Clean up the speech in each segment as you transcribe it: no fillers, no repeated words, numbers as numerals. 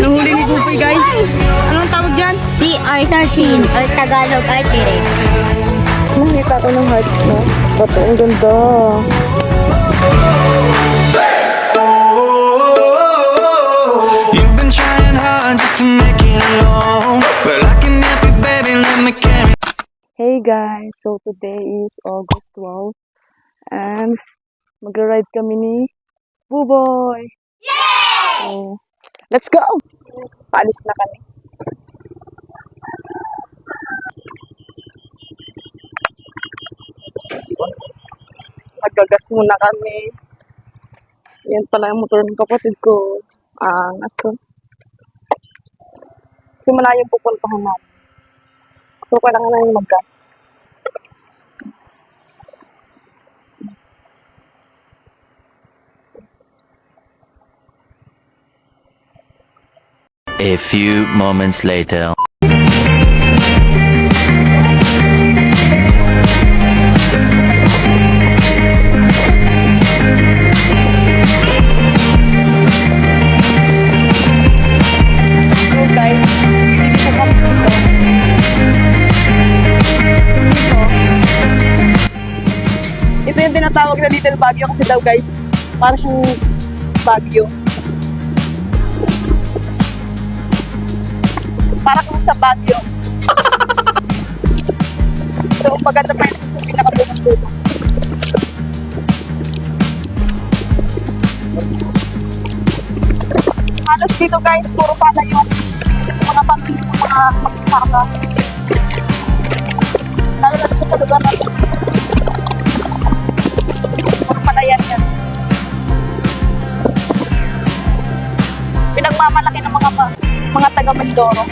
Nahuli ni Bupoy, guys. Anong tawag dyan? Sea urchin or Tagalog artillery. Nakita ko ng heart mo. Bato, ang ganda. You've been trying hard just to make it alone, but I can help you, baby, let me carry. Hey guys, so today is August 12 and magra-ride kami ni Buboy. Yay! So, let's go! Paalis na kami. Magagas muna kami. Yan pala yung motor ng kapatid ko. Aso. Kasi malayo pupuntahan namin. So, kailangan na yung mag-gas. A few moments later. So guys, dito sa kami dito. Ito yung tinatawag na Little Baguio kasi daw guys, para siyang Baguio. Para kung sa Baguio. So, maganda pa yun sa pinakabunong dito. Halos dito guys, puro pala yung mga pamilya ng mga magsasaka. Lalo na dito sa lugar na ito. Puro pala yan. Pinagmamalaki ng mga taga Mindoro.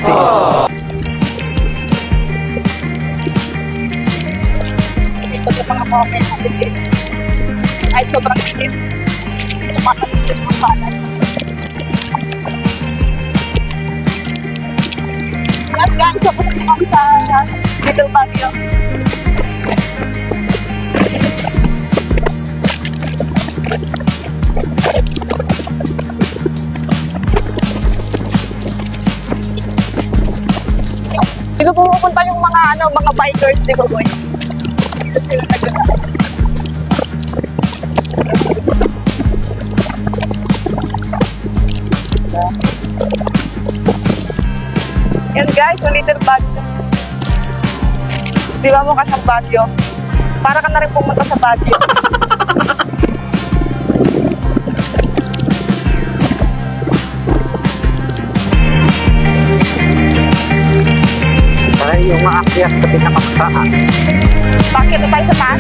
Ito yung mga moment natin dito. Ay sobrang init. Tumatapos yung mga palay. At guys, so punta kami sa Little Baguio. Dito pupunta yung mga bikers, di ba boy? Dito sila nagkakaroon. Yan guys, yung Little Baguio. Di ba mukha siyang Baguio? Para ka na rin pumunta sa Baguio. Ay, yung maakyat sa pinakamataan. Bakit na tayo sa taas?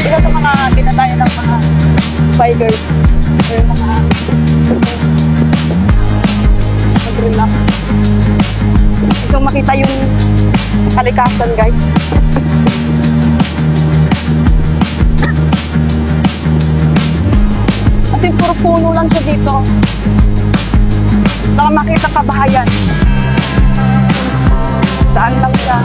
Ito sa mga tinataya ng mga bikers or mga mag-relax. Gusto makita yung kalikasan guys. At yung puro puno lang siya dito. Baka makita kabahayan. Daan lang siya.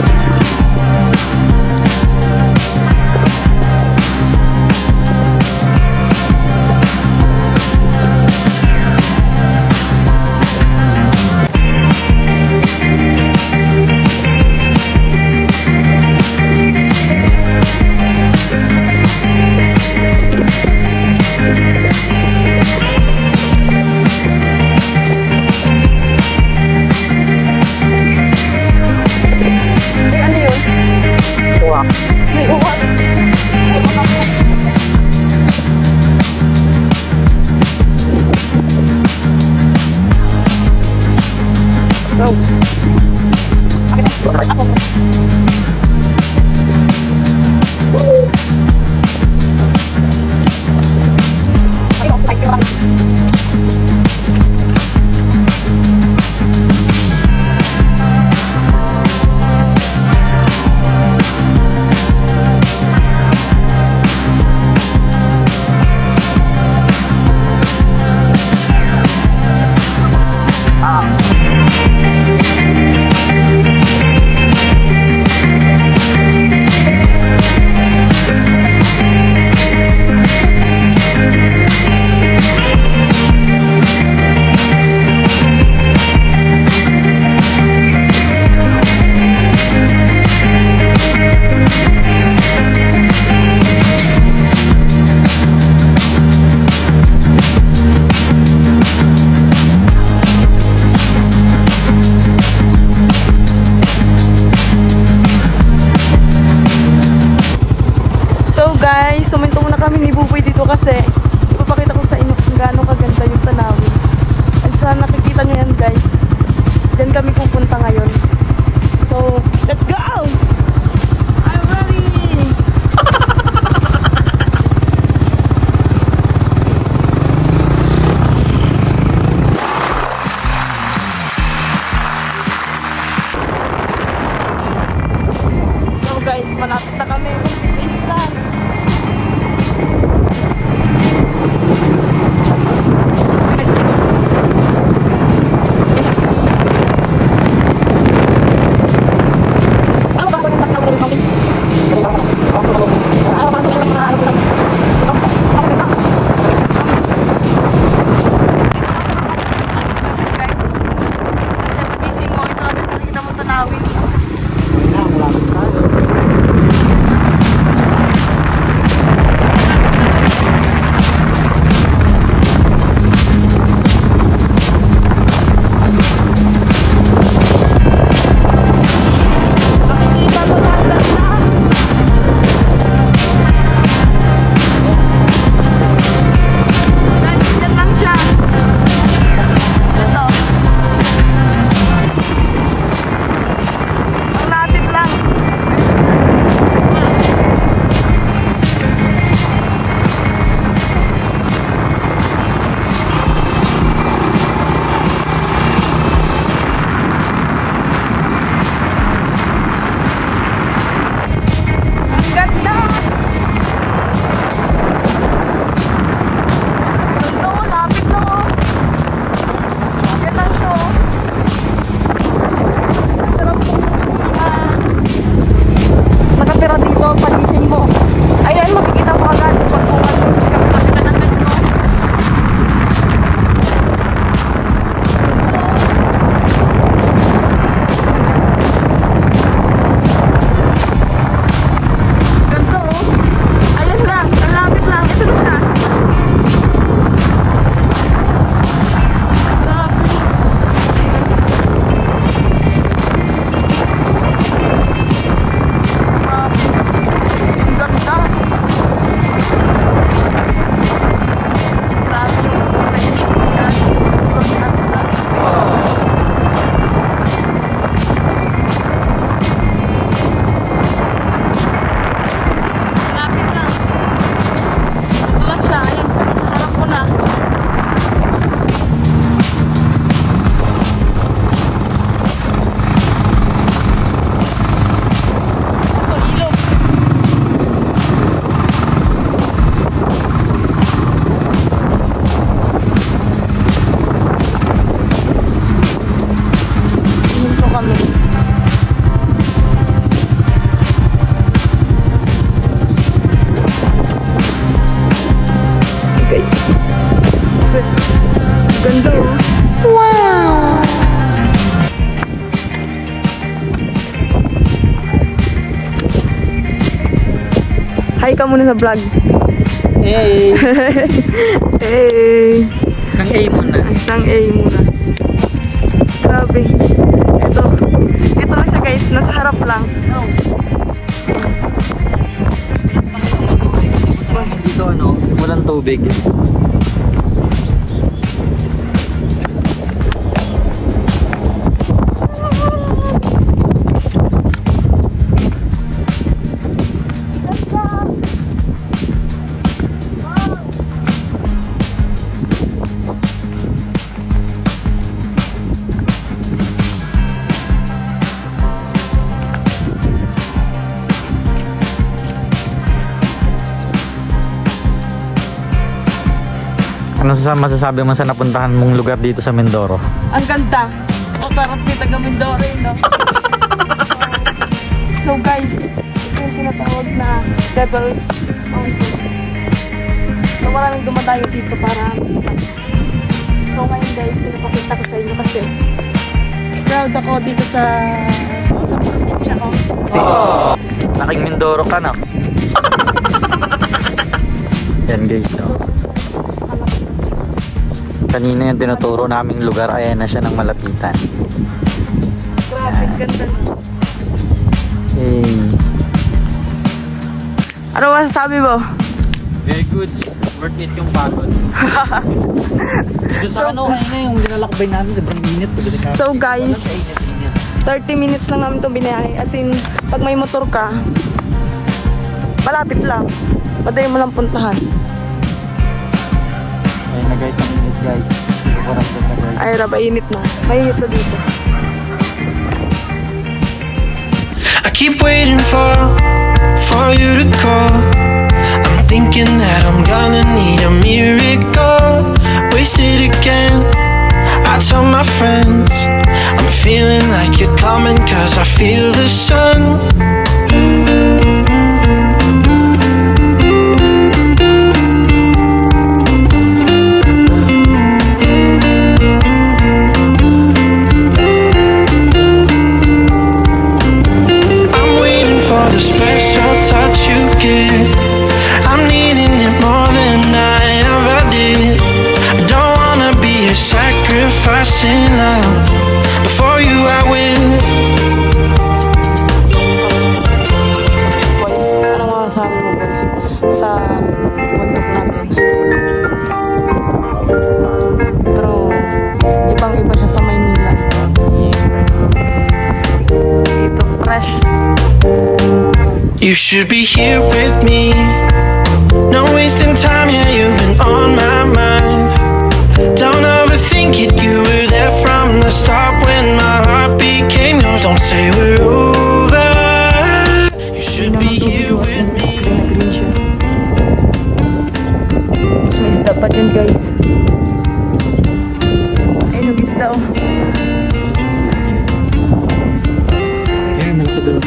May uwan. May mga go. Ako. Ayun, thank you. Ah. ni Buboy dito kasi ipapakita ko sa inyo kung gaano kaganda yung tanawin. And sa nakikita nyo yan guys, dyan kami pupunta ngayon. So, let's go! I'm ready! So guys, malapit na kami. Please lang. Ganda oh. Wow! Hi ka muna sa vlog. Hey! Hey! Isang A muna. Isang A muna. Grabe. Ito lang siya guys. Nasa harap lang. Dito ano, walang tubig. Ano masasabi mo sa napuntahan mong lugar dito sa Mindoro? Ang ganda. O parang taga Mindoro no? So guys, ito yung tinatawag na Devil's Mountain. So maraming dumadayo dito para so ngayon guys, pinapakita ko sa inyo kasi proud ako dito sa probinsya ko. Laking Mindoro ka na. Yan guys, no? Kanina yung tinuturo naming lugar, ayan na siya ng malapitan. Grabe, ganda na. Hey. Ano masasabi mo? Very good. Worth it yung pagod. Doon sa ano kanina yung nilalakbay namin sa init. So guys, 30 minutes lang namin itong binayahe. As in, pag may motor ka, malapit lang. Madali mo lang puntahan. Ayun na guys, ang init guys. Parang ganda guys. Ay, raba, init na. Mainit na dito. I keep waiting for you to call. I'm thinking that I'm gonna need a miracle. Wasted again. I tell my friends I'm feeling like you're coming 'cause I feel the sun. I'm waiting for the special touch you give. I'm needing it more than I ever did. I don't wanna be a sacrificing love. Before you I will. Boy, ano masasabi mo, boy? Sa bundok natin. Pero, ibang-iba siya sa Maynila. Dito, fresh. You should be here with me. No wasting time, yeah, you've been on my mind. Don't overthink it, you were there from the start when my heart became yours. Don't say we're over. You should be here with me. Green siya. Mas may isda pa dyan, guys. Ayun, ang isda, oh. Ayun, malaki doon.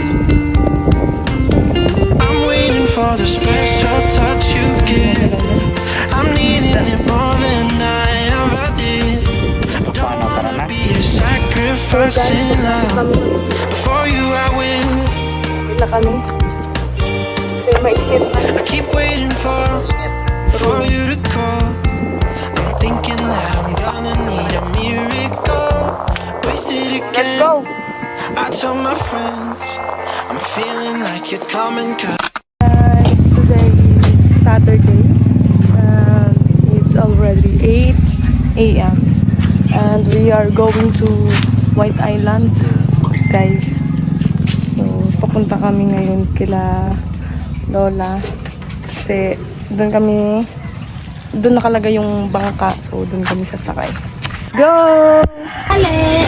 I'm waiting for the special touch you give. I'm needing it more than I ever did. I don't wanna be a sacrificing love. Before you I will. Wait na kami. Kasi mainit na. I keep waiting for you to call. I'm thinking that I'm gonna need a miracle. Wasted Let's again. go! I tell my friends I'm feeling like you're coming 'cause Guys, today is Saturday and it's already 8 a.m. and we are going to White Island, guys. So, papunta kami ngayon kila Lola kasi doon nakalagay yung bangka, so doon kami sasakay. Let's go! Ale!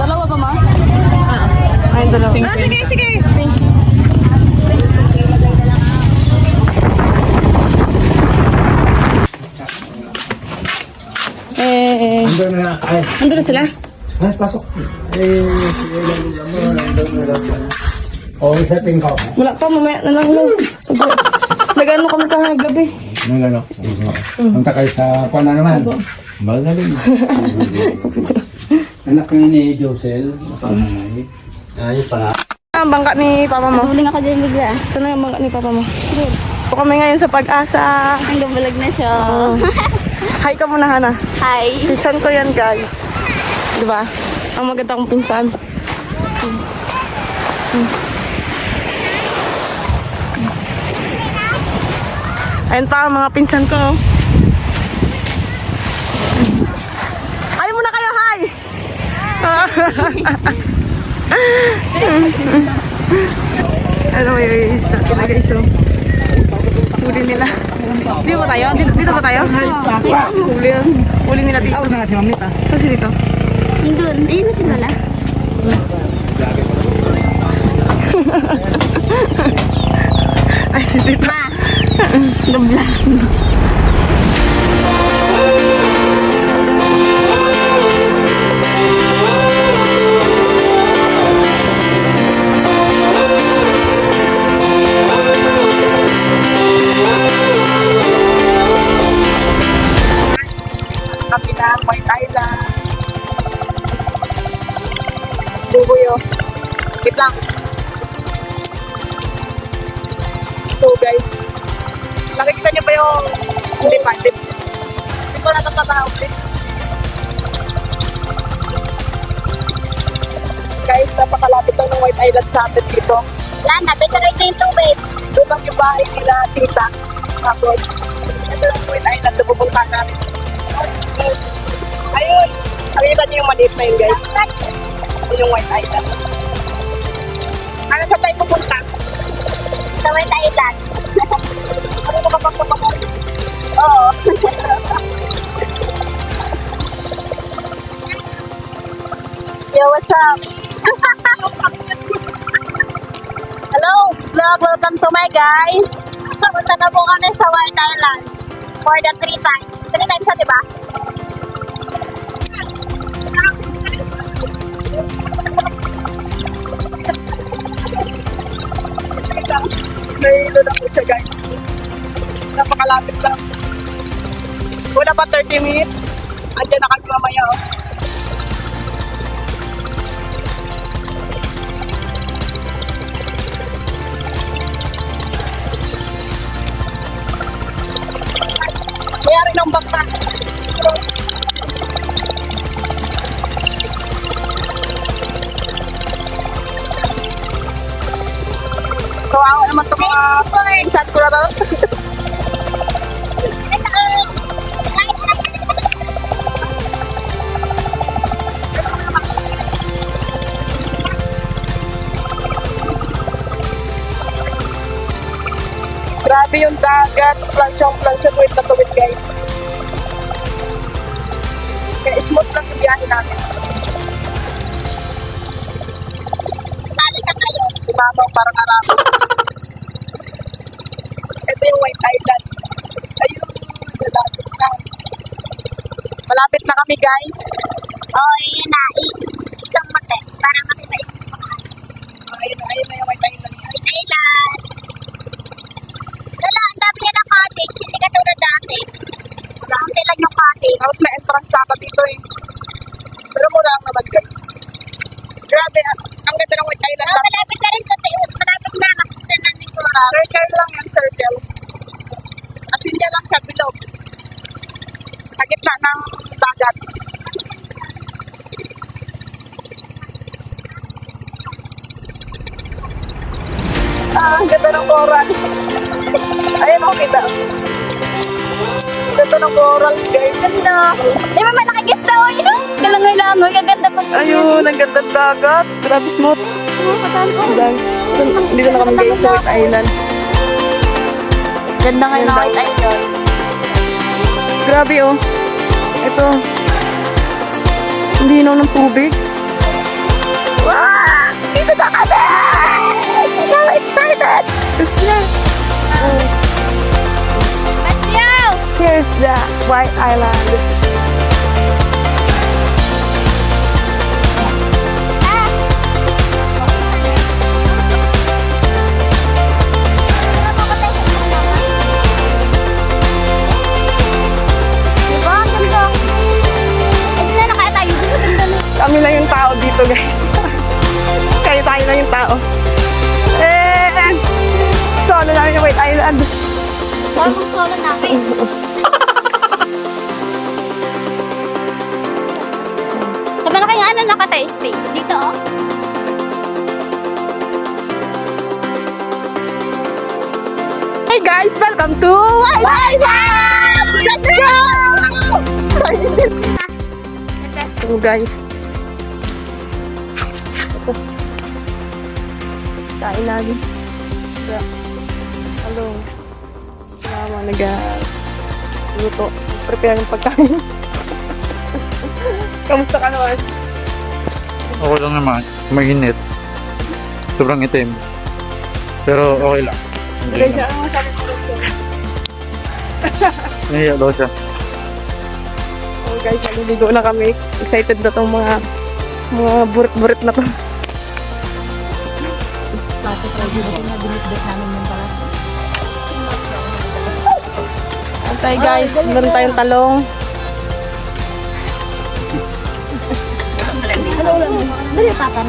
Dalawa ba, ma? Ay, dalawa. Sige, sige. Nandun na sila? Ay, pasok. O, setting ka. Wala pa, mamaya na lang. No. Nag-ano kami kahagabi. Ano? Punta kayo sa kwan na naman. Magaling. Anak ni Josel. Ayun pa. Ang bangka ni papa mo. Huling ako dyan bigla. Saan ang bangka ni papa mo? So, kami ngayon sa Pag-asa. Ang gabalag na siya. Hi ka muna, Hana. Hi. Pinsan ko yan, guys. Diba? Ang maganda kong pinsan. Ayun pa, mga pinsan ko. Hi muna kayo, hi! Ano may isda sila, guys, oh. Huli nila. Dito ba tayo? Dito ba tayo? Huli nila dito. na si Mamita. Kasi dito. Doon. Ayun na si Lola. Ay, si dito. Ma. Gabla. Kami na, White Island. Bubuyo. Wait lang. So guys, Nakikita niyo ba yung... Hindi pa, hindi. Hindi ko natatanaw ulit. Guys, napakalapit lang ng White Island sa atin dito. Lana, better na yung tubig. Doon lang yung bahay nila, tita. Tapos, ito lang yung White Island na pupunta namin. Ayun! Nakikita niyo yung maliit na yun, guys. Ito yung White Island. Ano sa tayo pupunta? Sa White Island. Ano na kapag Oo. Yo, what's up? Hello, vlog. Welcome to my guys. Punta na po kami sa White Island for the 3 times. 3 times na, diba? Nahilo na po siya, guys. Napakalapit lang. Wala pa 30 minutes. Andiyan na kami mamaya, oh. Mayari ng bangka. Kawawa naman ito mga insan ko na to. Grabe yung dagat. Plansyong tuwid na tuwid, guys. Kaya smooth lang yung biyahe namin. Tali ka kayo. Imabaw parang aramo. Ito yung White Island. Ayun, malapit na. Malapit na kami, guys. Oo, yun na. Isang mate. Para makita yung Ayun na yung White Island. White Island. Wala, ang dami yan ng cottage. Hindi ka tulad dati. Kaunti lang yung cottage. Tapos may entrance saka dito eh. Pero mura lang naman, guys. Grabe, ang ganda ng White Island. Pero malapit na rin kasi malapit na nakita na ni Coral. Circle lang yung circle. Asin niya lang sa bilog. Sa gitna ng dagat. Ang ganda ng corals. Ayan, okay ba? Ang ganda ng corals, guys. Ganda. Di ba malaki gista o yun? Galangoy-langoy. Ang ganda pag... Ayun, ang ganda ng dagat. Grabe smooth. Dito na kami, guys, sa White Island. Ganda ngayon ng White Island. Grabe, oh. Ito. Hindi ng tubig. Wow! Dito na kami! So excited! Let's go! Here's the White Island. Diba? Ang ganda. Ay, sila na kaya tayo. Ganda na. Kami lang yung tao dito, guys. Kaya tayo lang yung tao. And solo namin yung White Island. Solo namin. Sabi na kaya ano nakatay space? Dito oh. Hey guys, welcome to White Island! Let's go! So guys. Ito. Kain namin. Hello. Mama, luto. Prepare ng pagkain. Kamusta ka naman? Okay lang naman. Mainit. Sobrang itim. Pero okay lang. Okay siya. Ano masabi ko rin? Nahiya daw siya. Oh guys, naliligo na kami. Excited na tong mga burit-burit na to. Antay guys, meron tayong talong. Dali patan.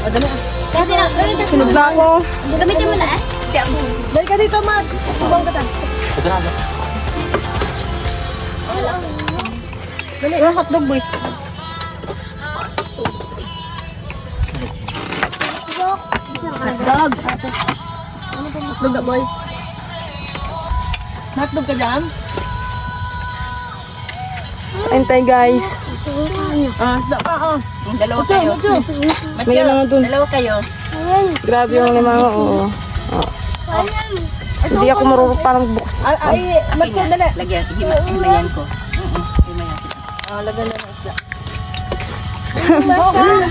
O dali. Dali na. Sunod na ako. Gamitin mo na eh. Dali ka dito, Mag. Subang ka ta. Ito na. Dali, hotdog boy. Hotdog. Hotdog na boy. Hotdog ka dyan? Kain tayo guys. Isda pa dalawa kayo. May mga dun. Dalawa kayo. Grabe yung limango. Oo. Hindi ako marunong parang bukas. Macho, dali. Lagyan, himayan ko. Himayan. Lagyan na ng isda.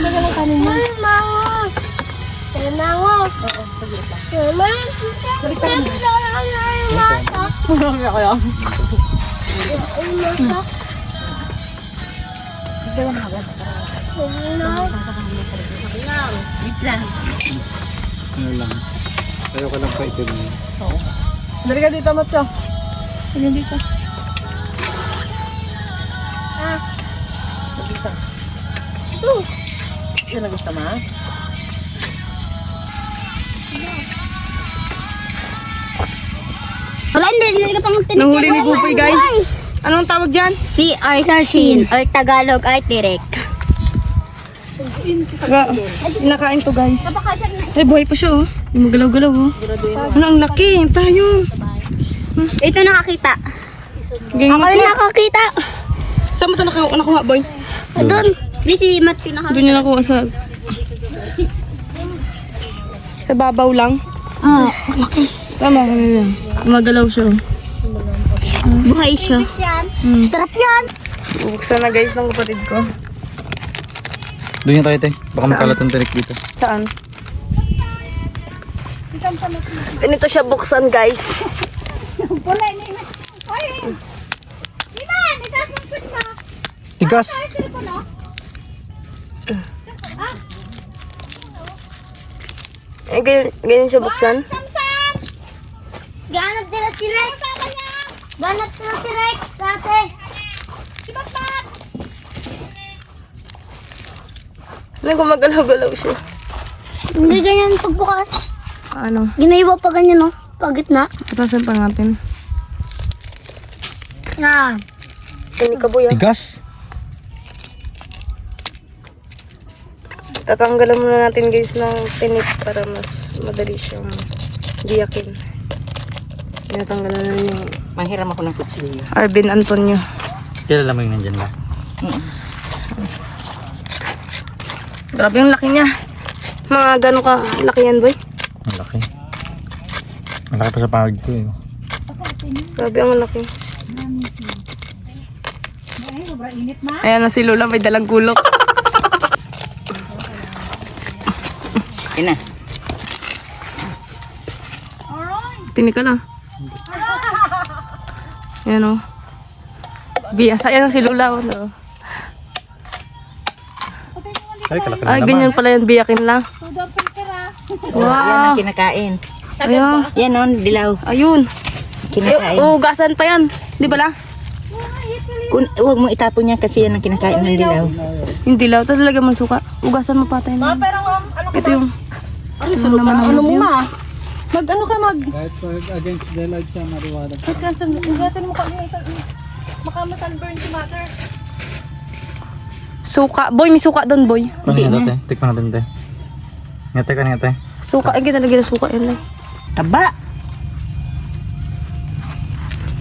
Lagyan ng kanin mo. Ano lang. Ayaw ka lang pa ito niya. Dali ka dito, Macho. Dali dito. Yan ang gusto mo, ha? Wala, hindi ka pang tinik. Nahuli ni Pupoy guys. Anong tawag dyan? Si Arsin or Tagalog ay Tirek. Nakain to guys. Ay, buhay pa siya oh. Yung magalaw-galaw oh. Ano, ang laki. Tayo. Ito nakakita. Ganyan Ako rin nakakita. Saan mo ito nakuha boy? Doon. Di si Matthew nakakita. Doon niya nakuha sa... Sa babaw lang. Laki. Tama ka nila. Magalaw siya oh. Buhay siya. Sarap yan. Bubuksan na guys ng kapatid ko. Doon yung tayo, te. Baka makalat ang tinik dito. Saan? Ganito siya buksan guys. Tigas! Ganyan siya buksan. Ganap sila si Rex. Ganap sila si Rex. Dati. Ano kung magalaw-galaw siya? Hindi ganyan pagbukas. Ano? Ginaiwa pa ganyan, no? Pagitna. Patasan pa natin. Yan. Hindi ka boy ah. Tigas! Tatanggalan muna natin guys ng tinik para mas madali siyang diyakin. Tinatanggalan na yung Manghiram ako ng kutsilyo. Arvin Antonio. Kilala mo yung nandyan ba? Grabe yung laki niya. Mga gano'n ka laki yan boy? Ang laki. Ang laki pa sa pahag ko eh. Grabe ang laki. Ayan na si Lola, may dalang gulok. Ina. Tinik ka lang. Ayan o. Biyasa, ayan o si Lola. Oh. Ay, kalaki na Ay, naman. ganyan pala yan, biyakin lang. Yan Wow. ang kinakain. Ayan. Yan on, dilaw. Ayun. Kinakain. Ugasan pa yan. Di ba lang? Huwag mo itapon yan kasi yan ang kinakain ng dilaw. Hindi lang. Talaga man suka. Ugasan mo patay na. Ito yung... Ano naman ang ano mo ma? Mag-ano ka mag... Kahit against the light siya, mariwala. Ugatin mo kami sa... Baka masunburn si mother. Suka. Boy, may suka doon, boy. Kunin natin, te. Tikman natin, te. Ngate ka, ngate. Suka. Ay, ginalagyan ng suka yan lang. Taba!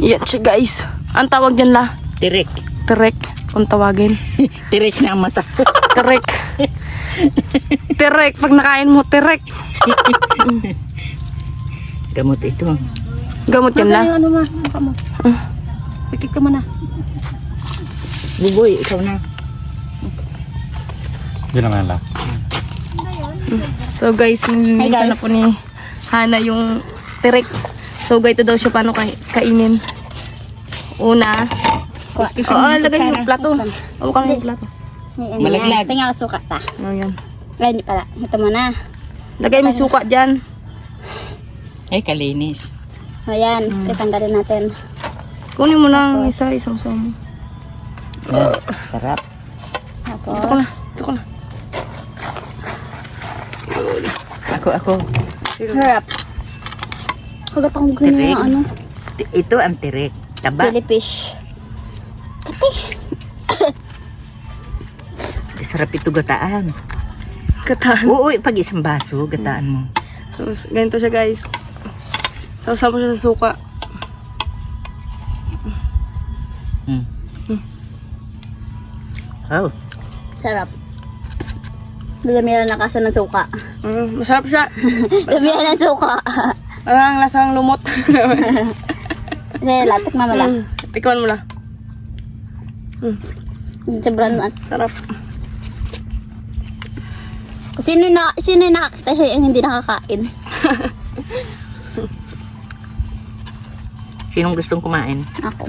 Yan siya, guys. Ang tawag dyan la. Tirek. Terek. Kung tawagin. Tirek na ang mata. Terek. Terek. Pag nakain mo, terek. Gamot ito. Gamot yan la. Ano ma? Mukha mo. Pikit ka muna. Buboy, ikaw na. Diyan naman lang. So, guys, nililisan na po ni Hana yung terek. So, ganito daw siya paano kainin. Una. Oo, lagay yung plato. Oo, kang yung plato. Malaglag. Tingnan ko suka ta. O, yan. Hindi pala. Ito muna. Lagay mo yung suka dyan. Ay, kalinis. Ayan. Tanggalin natin. Kunin mo lang isa, isang mo. Sarap. Tapos. Ito ko na. Ito ko na. Ako. Harap. Kagat akong ganyan Tirek. ng ano. Ito ang tirik. Taba. Jellyfish. Kati. Sarap ito gataan. Kataan. Oo, pag isang baso, gataan mo. So, ganito siya guys. Sausaw mo siya sa suka. Oh. Sarap. Damihan na kasa ng suka. Masarap siya. Damihan ng suka. Parang lasang lumot. Sige, latik mama lang. Tikman mo lang. Sobrang Sarap. sino yung nakakita siya yung hindi nakakain? Sinong gustong kumain? Ako.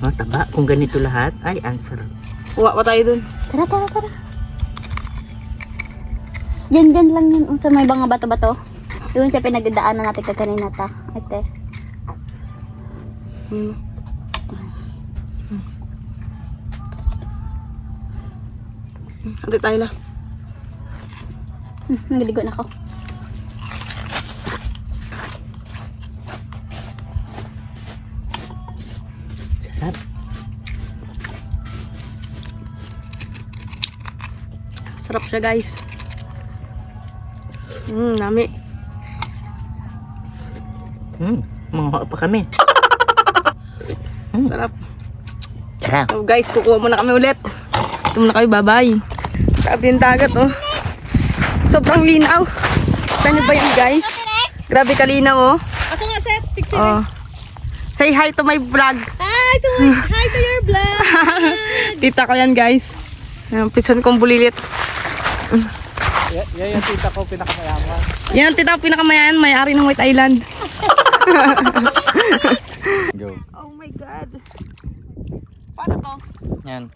Oh, taba. Kung ganito lahat, ay, ang sarap. Kuha pa tayo dun. Tara. Diyan lang yun. Sa may mga bato-bato. Doon siya pinagdadaanan natin kanina ta. Ate. Ate tayo lang. Nagaligo na ako. Sarap. Sarap siya guys. Nami. Mga pa kami. Sarap. Sarap. So guys, kukuha muna kami ulit. Ito muna kami, bye-bye. Grabe yung dagat, oh. Sobrang linaw. Saan nyo ba yun, guys? Grabe kalinaw, oh. Ako nga set. Picture. Oh. Say hi to my vlog. Hi to your vlog. Tita ko yan, guys. Ayan, pisan kong bulilit. Yan yung tita ko pinakamayaman. Yan ang tita ko pinakamayan, may-ari ng White Island. Go. Oh my God. Paano to? Yan.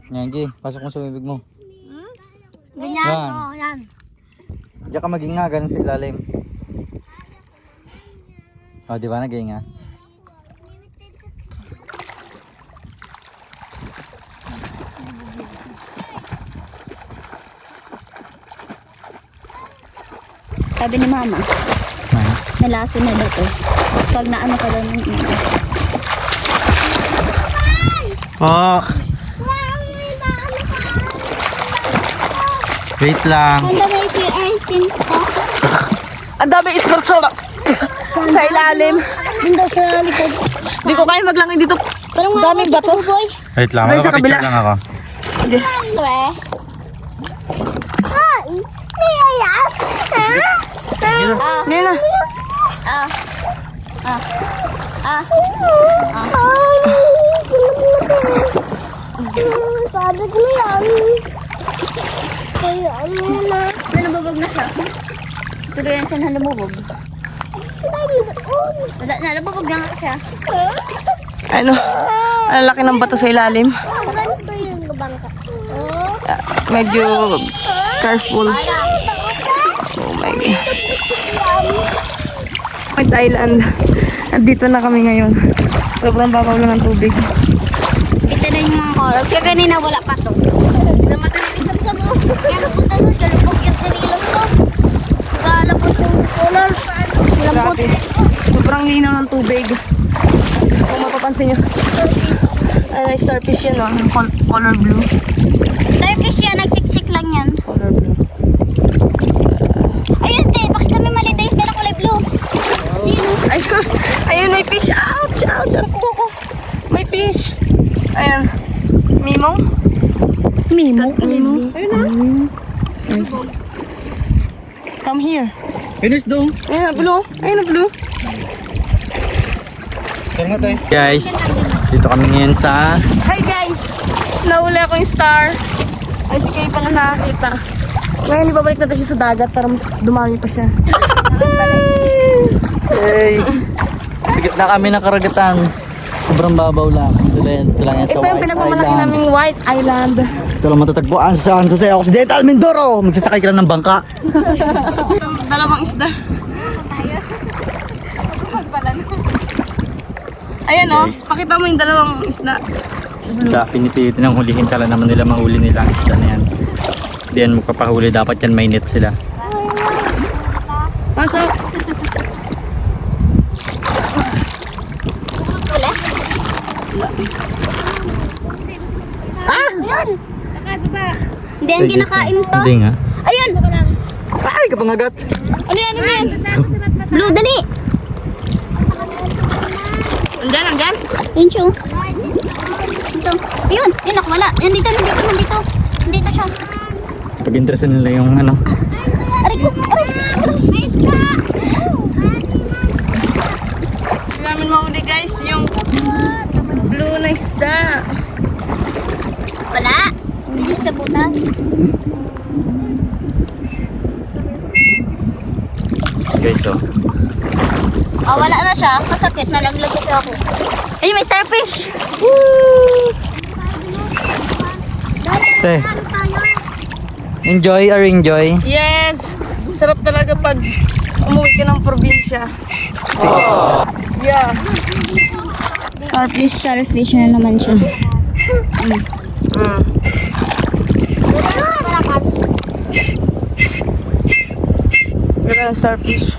Yan, Gi. Pasok mo sa bibig mo. Ganyan. Yan. Oh, yan. Diyan ka maging galing sa ilalim. O, di ba? Naging nga. Sabi ni mama, may laso na daw to. Pag naano ka daw ng Oh. Wait lang. Ang dami ito yung ice cream ko. Ang dami iskorso sa ilalim. Hindi sa likod. Hindi ko kaya maglangin dito. Parang Ang daming bato. boy. Wait lang. Doon sa kabila. Magpapicture lang ako. Ito eh. Ay! Niyaya! Ngayon na. Sabi ko yan. Kaya ano na. Nalubog na siya. Tuloy yan siya nalubog. Nalubog na nga siya. Ano? Ang laki ng bato sa ilalim. Ganito yung bangka. Medyo careful. Oh my God. White Island. Nandito na kami ngayon. Sobrang babaw lang ng tubig. Ito na yung mga colors. Kaya kanina wala pa to. Hindi na matalinig sa mo. Kaya punta nun, dalubog yung sinilas ko. Kalapot yung colors. Lambot. Grabe. Sobrang linaw ng tubig. Kung mapapansin nyo. Ay, starfish yun, oh. Color blue. Starfish yan, nagsiksik lang yan. Color blue. Ayun, te, bakit kami malitays na kulay blue? Ayun, ayun, may fish. Ouch, ouch. Ang kuko ko. May fish. Ayan. Mimo? Mimo? Ayun na. Come here. Finish doon. Ayan, blue. Ayun na, blue. Tara tayo. Guys, dito kami ngayon sa... Hi guys! Nahuli ako yung star. Ay, si Kay pala nakakita. Ngayon, ibabalik natin siya sa dagat para mas dumami pa siya. Hey! Sigit na kami ng karagatan. Sobrang babaw lang. Ito lang yan sa Ito yung White pinagmamalaki Island. naming White Island. Ito lang matatagpuan sa Jose Occidental Mindoro. Magsasakay ka lang ng bangka. Dalawang isda. Ayan o, pakita mo yung dalawang isda. Isda, pinipilitin ang hulihin. Kala naman nila mahuli nila ang isda na yan. Hindi yan magpapahuli. Dapat yan may net sila. Pasok! Ayun! Hindi ang kinakain to. Hindi nga. Ayun! Ay, kapangagat. Ano yan? Blue, dali! Andyan. Yun siya. Ito. Ayun! Yun, nakawala. Nandito. Nandito siya. Pag-interest nila yung ano. Aray ko! Namin mahuli guys yung blue na isda. Wala! Hindi sa butas. Guys, oh. Oh, wala na siya. Masakit. Nalaglag kasi ako. Ayun, may starfish! Te. Enjoy or enjoy? Yes! Sarap talaga pag umuwi ka ng probinsya. Yeah. Starfish na naman siya. Ganda ng starfish.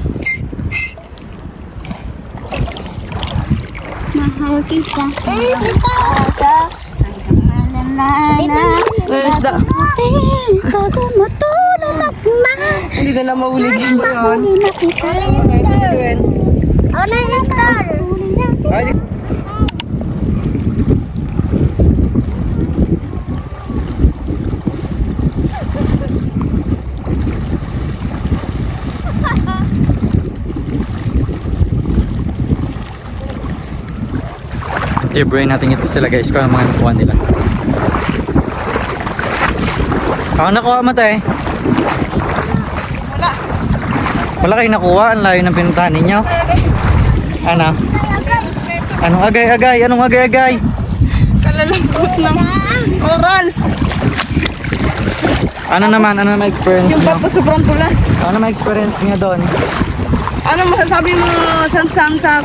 Mahal kita. Dito! May isda. Hindi na lang mahuli din yun. Jibray natin ito sila guys kung ano mga nakuha nila. Ako nakuha mo tayo. Wala kayong nakuha. Ang layo ng pinuntahan ninyo. Ano? Anong agay-agay? Anong agay-agay? Kalalambot ng corals. Ano naman? Ano naman experience Yung nyo? bato sobrang tulas. Ano naman experience nyo doon? Ano masasabi mo, Sam, sa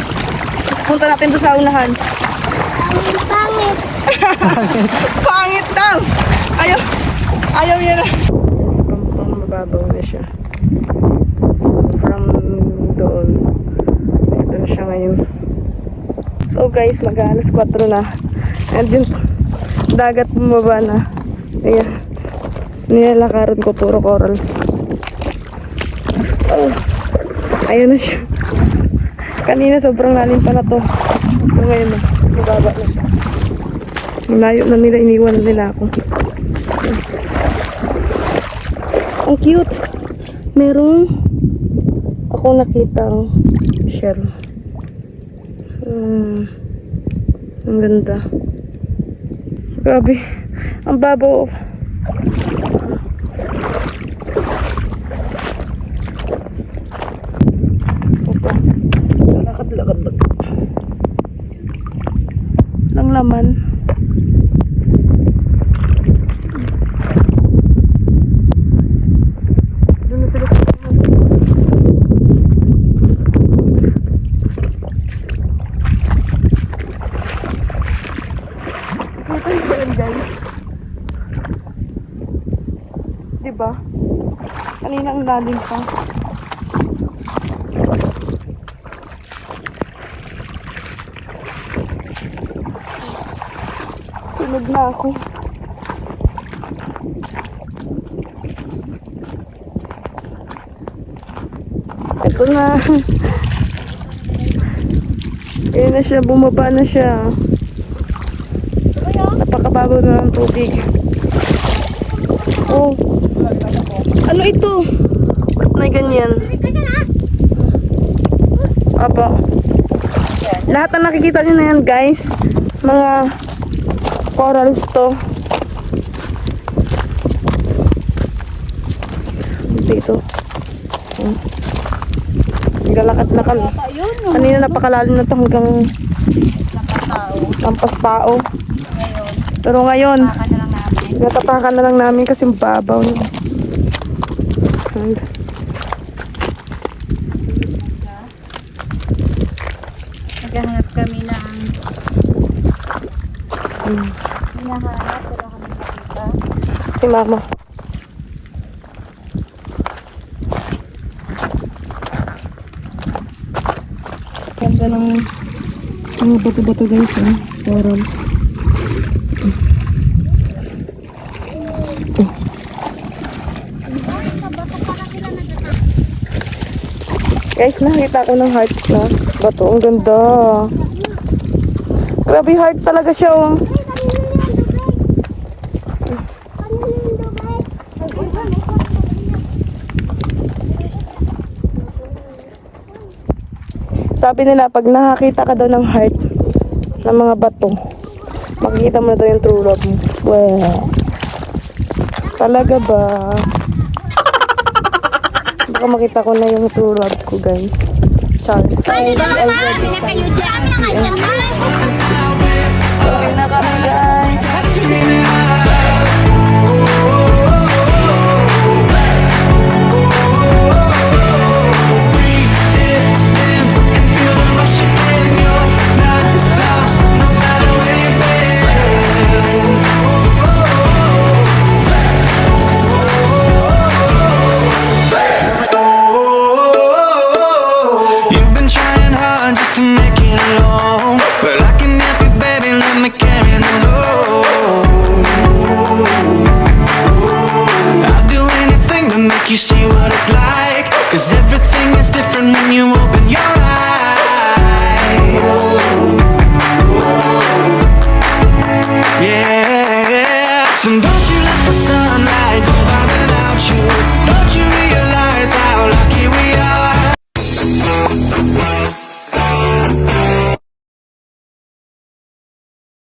punta natin doon sa unahan? Pangit! Pangit daw! Ayaw niya na. Mababaw na siya. From doon. Ito na siya ngayon. So guys, mag-alas 4 na. And yung dagat bumaba na. Ayan. Nilalakaran ko puro corals. Oh, ayun na siya. Kanina sobrang lalim pa na to. Pero ngayon na, mababa na siya. Malayo na nila, iniwan na nila ako. Ang cute. Merong ako nakitang shell. Ang ganda. Grabe. Ang babaw. Ito. Lakad-lakad. Ang laman. Doon na sila sa guys. Diba? Kanina ang lalim pa. Sunod na ako. Ito na. Ayan na siya, bumaba na siya. Napakababaw na ng tubig. Oh. Ano ito? May ganyan. Apa. Lahat na nakikita nyo na yan guys. Mga corals to. Dito. Naglalakad-lakad. Kanina napakalalim na to hanggang lampas tao. Pero ngayon, natatakan na lang namin kasi babaw na. Naghahanap kami ng hinahanap, wala kami nakita. Si mama. Ganda ng mga bato-bato guys. corals. Guys, nakita ko ng heart na bato. Ang ganda. Grabe, heart talaga siya, oh. Sabi nila, pag nakakita ka daw ng heart ng mga bato, makikita mo na daw yung true love mo. Wow. Talaga ba? Baka makita ko na yung true love ko, guys. Char. Okay na kami, guys. You've been trying hard just to make it alone, but I can help you, baby. Let me carry the load. I'll do anything to make you see what it's like, 'cause everything is different when you open your